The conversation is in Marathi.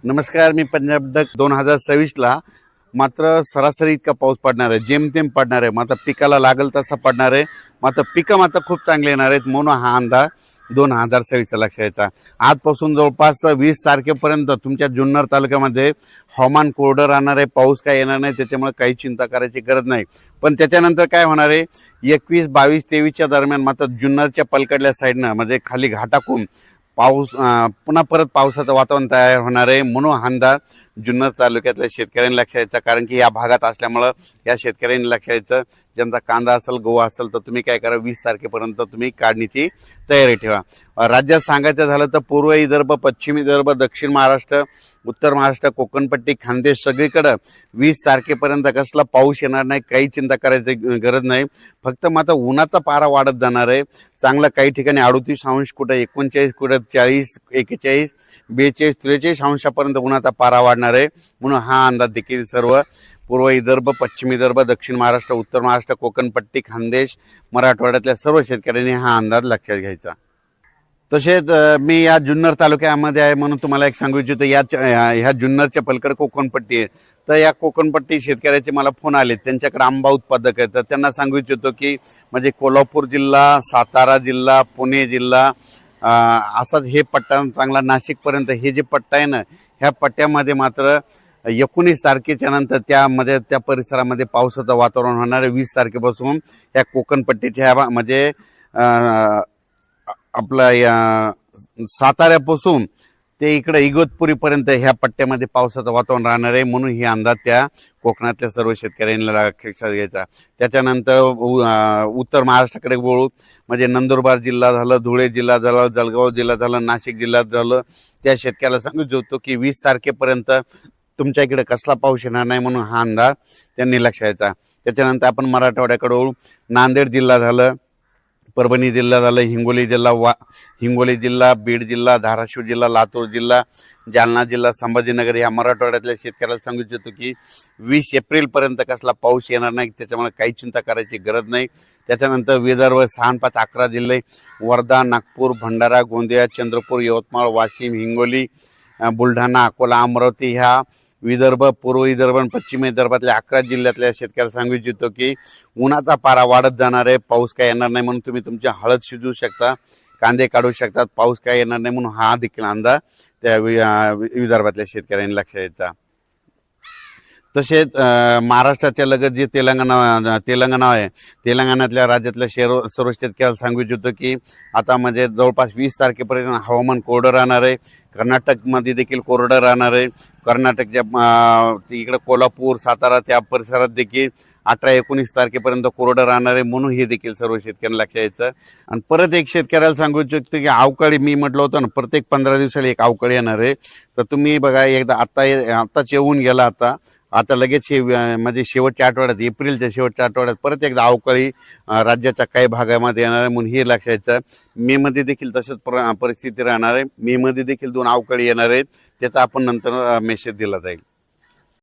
नमस्कार, मी पंजाब डक 2026ला मात्र सरासरी इतका पाऊस पडणार आहे, जेमतेम पडणार आहे, मात्र पिकाला लागल तसा पडणार आहे, मात्र पिकं मात्र खूप चांगले येणार आहेत म्हणून हा अंदाज 2026चा लक्षात घ्यायचा। आजपासून जवळपास 20 तारखेपर्यंत तुमच्या जुन्नर तालुक्यामध्ये हवामान कोरडं राहणार आहे, पाऊस काय येणार नाही, त्याच्यामुळे काही चिंता करायची गरज नाही। पण त्याच्यानंतर काय होणार आहे, 21, 22, 23च्या दरम्यान मात्र जुन्नरच्या पलकडल्या साईडनं म्हणजे खाली घाटाकून पाऊस पुन्हा परत पावसाचं वातावरण तयार होणार आहे म्हणून हा अंदाज जुन्नर तालुक्यातल्या शेतकऱ्यांनी लक्षात घ्यायचा। कारण की या भागात असल्यामुळं या शेतकऱ्यांनी लक्षात घ्यायचं, ज्यांचा कांदा असेल, गहू असेल तर तुम्ही काय करा, 20 तारखेपर्यंत तुम्ही काढणीची तयारी ठेवा। राज्यात सांगायचं झालं तर पूर्व विदर्भ, पश्चिम विदर्भ, दक्षिण महाराष्ट्र, उत्तर महाराष्ट्र, कोकणपट्टी, खानदेश सगळीकडे 20 तारखेपर्यंत कसला पाऊस येणार नाही, काही चिंता करायची गरज नाही। फक्त मात्र उन्हाचा पारा वाढत जाणार आहे, चांगला काही ठिकाणी 38°, कुठे 39, कुठे 40, 41, 42, 43 अंशापर्यंत उन्हाचा पारा वाढणार आहे म्हणून हा अंदाज देखील सर्व पूर्व विदर्भ, पश्चिम विदर्भ, दक्षिण महाराष्ट्र, उत्तर महाराष्ट्र, कोकणपट्टी, खानदेश, मराठवाड्यातल्या सर्व शेतकऱ्यांनी हा अंदाज लक्षात घ्यायचा। तसेच मी या जुन्नर तालुक्यामध्ये आहे म्हणून तुम्हाला एक सांगू इच्छितो, ह्या जुन्नरच्या पलकड कोकणपट्टी आहे, तर या कोकणपट्टी शेतकऱ्याचे मला फोन आले, त्यांच्याकडे आंबा उत्पादक आहेत, तर त्यांना सांगू इच्छितो की म्हणजे कोल्हापूर जिल्हा, सातारा जिल्हा, पुणे जिल्हा असाच हे पट्टा चांगला नाशिकपर्यंत हे जे पट्टा आहे ना, ह्या पट्ट्यामध्ये मात्र 19 तारखेच्या नंतर त्यामध्ये त्या परिसरामध्ये पावसाचं वातावरण होणार आहे। 20 तारखेपासून या कोकणपट्टीच्या म्हणजे आपला साताऱ्यापासून ते इकडे इगतपुरीपर्यंत ह्या पट्ट्यामध्ये पावसाचं वातावरण राहणार आहे म्हणून ही अंदाज त्या कोकणातल्या सर्व शेतकऱ्यांनी लक्षात घ्यायचा। त्याच्यानंतर उत्तर महाराष्ट्राकडे वळू म्हणजे नंदुरबार जिल्हा झालं, धुळे जिल्हा झालं, जळगाव जिल्हा झालं, नाशिक जिल्हा झालं, त्या शेतकऱ्याला सांगू इच्छितो की 20 तारखेपर्यंत तुमच्या इकडे कसला पाऊस येणार नाही म्हणून हा अंदाज त्यांनी लक्षात घ्यायचा। त्याच्यानंतर आपण मराठवाड्याकडे वळू, नांदेड जिल्हा झालं, परभणी जिल्हा झालं, हिंगोली जिल्हा, बीड जिल्हा, धाराशिव जिल्हा, लातूर जिल्हा, जालना जिल्हा, संभाजीनगर या मराठवाड्यातल्या शेतकऱ्याला सांगू इच्छितो की 20 एप्रिलपर्यंत कसला पाऊस येणार नाही, त्याच्यामुळे काही चिंता करायची गरज नाही। त्याच्यानंतर विदर्भ 6, 5, 11 जिल्हे, वर्धा, नागपूर, भंडारा, गोंदिया, चंद्रपूर, यवतमाळ, वाशिम, हिंगोली, बुलढाणा, अकोला, अमरावती ह्या विदर्भ, पूर्व विदर्भ आणि पश्चिम विदर्भातल्या 11 जिल्ह्यातल्या शेतकऱ्याला सांगू इच्छितो की उन्हाचा पारा वाढत जाणार आहे, पाऊस काय येणार नाही म्हणून तुम्ही तुमची हळद शिजवू शकता, कांदे काढू शकतात, पाऊस काय येणार नाही म्हणून हा देखील अंदाज त्या विदर्भातल्या शेतकऱ्यांनी लक्षात घ्यायचा। तसेच महाराष्ट्राच्या लगत जे तेलंगणा आहे, तेलंगणातल्या राज्यातल्या सर्व शेतकऱ्याला सांगू इच्छितो की आता म्हणजे जवळपास 20 तारखेपर्यंत हवामान कोरडं राहणार आहे। कर्नाटकमध्ये देखील कोरडं राहणार आहे, कर्नाटकच्या इकडे कोल्हापूर, सातारा त्या परिसरात देखील 18, 19 तारखेपर्यंत कोरडं राहणार आहे म्हणून हे देखील सर्व शेतकऱ्यांना लक्षात यायचं। आणि परत एक शेतकऱ्याला सांगू इच्छितो की अवकाळी, मी म्हटलं होतं ना प्रत्येक 15 दिवसाला एक अवकाळी येणार आहे, तर तुम्ही बघा एकदा आताच येऊन गेला, आता लगेच म्हणजे शेवटच्या आठवड्यात, एप्रिलच्या शेवटच्या आठवड्यात परत एकदा अवकाळी राज्याच्या काही भागामध्ये येणार आहे म्हणून हे लक्षात घ्यायचं। मे मध्ये देखील तसंच परिस्थिती राहणार आहे, मे मध्ये देखील 2 अवकाळी येणार आहेत, त्याचा आपण नंतर मेसेज दिला जाईल।